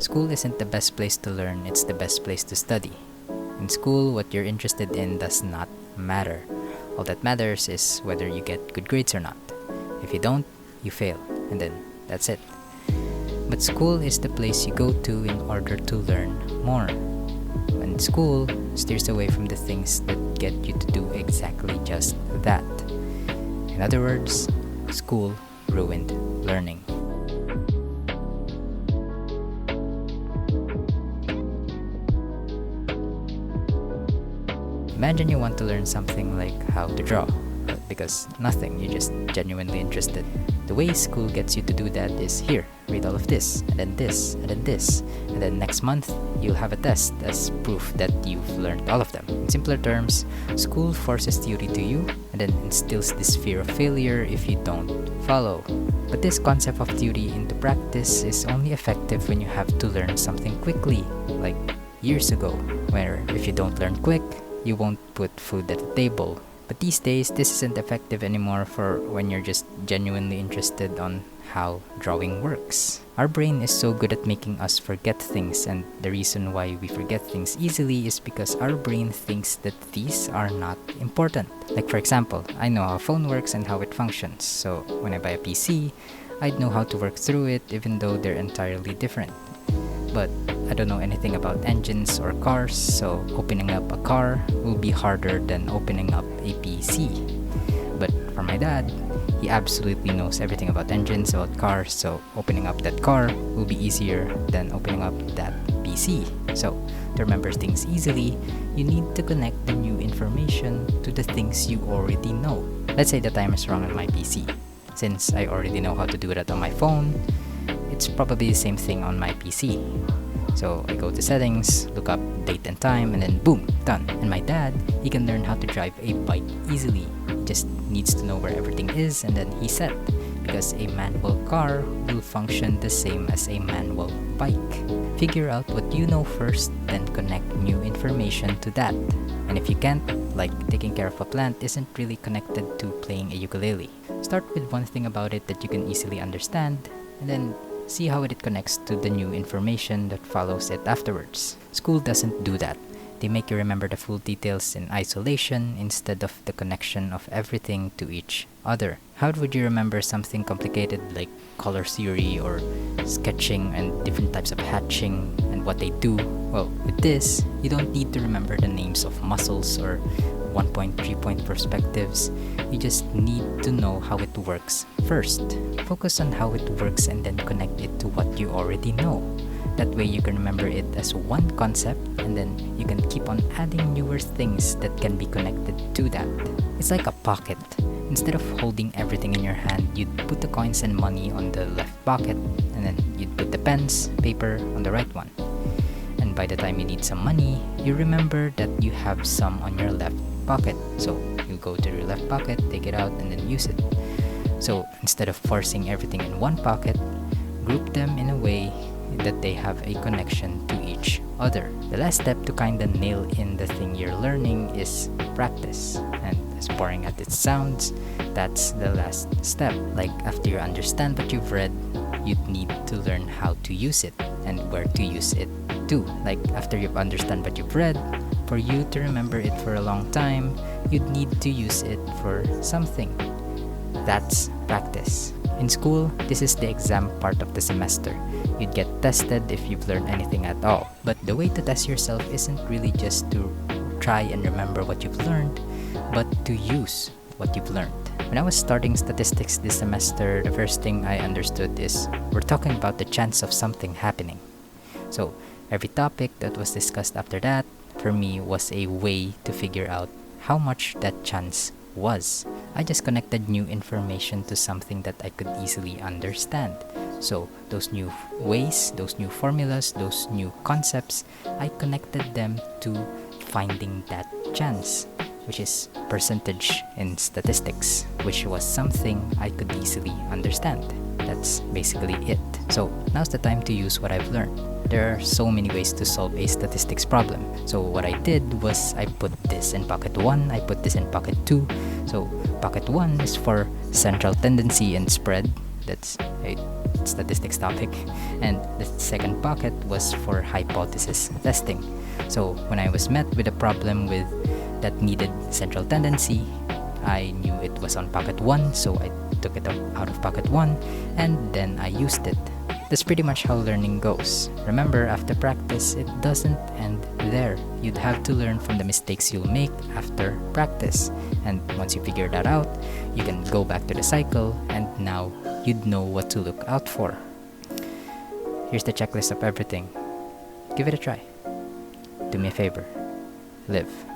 School isn't the best place to learn, it's the best place to study. In school, what you're interested in does not matter. All that matters is whether you get good grades or not. If you don't, you fail, and then that's it. But school is the place you go to in order to learn more. And school steers away from the things that get you to do exactly just that. In other words, school ruined learning. Imagine you want to learn something like how to draw, but because nothing, you're just genuinely interested. The way school gets you to do that is here, read all of this, and then this, and then this, and then next month, you'll have a test as proof that you've learned all of them. In simpler terms, school forces theory to you, and then instills this fear of failure if you don't follow. But this concept of theory into practice is only effective when you have to learn something quickly, like years ago, where if you don't learn quick, you won't put food at the table. But these days, this isn't effective anymore for when you're just genuinely interested on how drawing works. Our brain is so good at making us forget things, and the reason why we forget things easily is because our brain thinks that these are not important. Like for example, I know how a phone works and how it functions, so when I buy a PC, I'd know how to work through it even though they're entirely different. But I don't know anything about engines or cars, so opening up a car will be harder than opening up a PC. But for my dad, he absolutely knows everything about engines, about cars, so opening up that car will be easier than opening up that PC. So, to remember things easily, you need to connect the new information to the things you already know. Let's say the time is wrong on my PC. Since I already know how to do that on my phone, it's probably the same thing on my PC. So I go to settings, look up date and time, and then boom, done. And my dad, he can learn how to drive a bike easily. He just needs to know where everything is, and then he's set. Because a manual car will function the same as a manual bike. Figure out what you know first, then connect new information to that. And if you can't, like taking care of a plant isn't really connected to playing a ukulele. Start with one thing about it that you can easily understand, and then see how it connects to the new information that follows it afterwards. School doesn't do that. They make you remember the full details in isolation instead of the connection of everything to each other. How would you remember something complicated like color theory or sketching and different types of hatching and what they do? Well, with this, you don't need to remember the names of muscles or 1-point, 3-point perspectives. You just need to know how it works first. Focus on how it works and then connect it to what you already know. That way you can remember it as one concept, and then you can keep on adding newer things that can be connected to that. It's like a pocket. Instead of holding everything in your hand, you'd put the coins and money on the left pocket, and then you'd put the pens, paper on the right one. And by the time you need some money, you remember that you have some on your left pocket. So you go to your left pocket, take it out, and then use it. So instead of forcing everything in one pocket, group them in a way that they have a connection to each other. The last step to kinda nail in the thing you're learning is practice. And as boring as it sounds, that's the last step. Like after you understand what you've read, you'd need to learn how to use it and where to use it too. Like after you've understand what you've read, for you to remember it for a long time, you'd need to use it for something. That's practice. In school, this is the exam part of the semester. You'd get tested if you've learned anything at all. But the way to test yourself isn't really just to try and remember what you've learned, but to use what you've learned. When I was starting statistics this semester, the first thing I understood is we're talking about the chance of something happening. So every topic that was discussed after that, for me, was a way to figure out how much that chance was. I just connected new information to something that I could easily understand. So those new ways, those new formulas, those new concepts, I connected them to finding that chance, which is percentage in statistics, which was something I could easily understand. That's basically it. So now's the time to use what I've learned. There are so many ways to solve a statistics problem. So what I did was I put this in pocket 1, I put this in pocket 2. So pocket 1 is for central tendency and spread. That's statistics topic, and the second bucket was for hypothesis testing. So when I was met with a problem that needed central tendency, I knew it was on pocket 1, so I took it out of pocket 1 and then I used it. That's pretty much how learning goes. Remember, after practice, it doesn't end there. You'd have to learn from the mistakes you'll make after practice. And once you figure that out, you can go back to the cycle and now you'd know what to look out for. Here's the checklist of everything. Give it a try. Do me a favor. Live.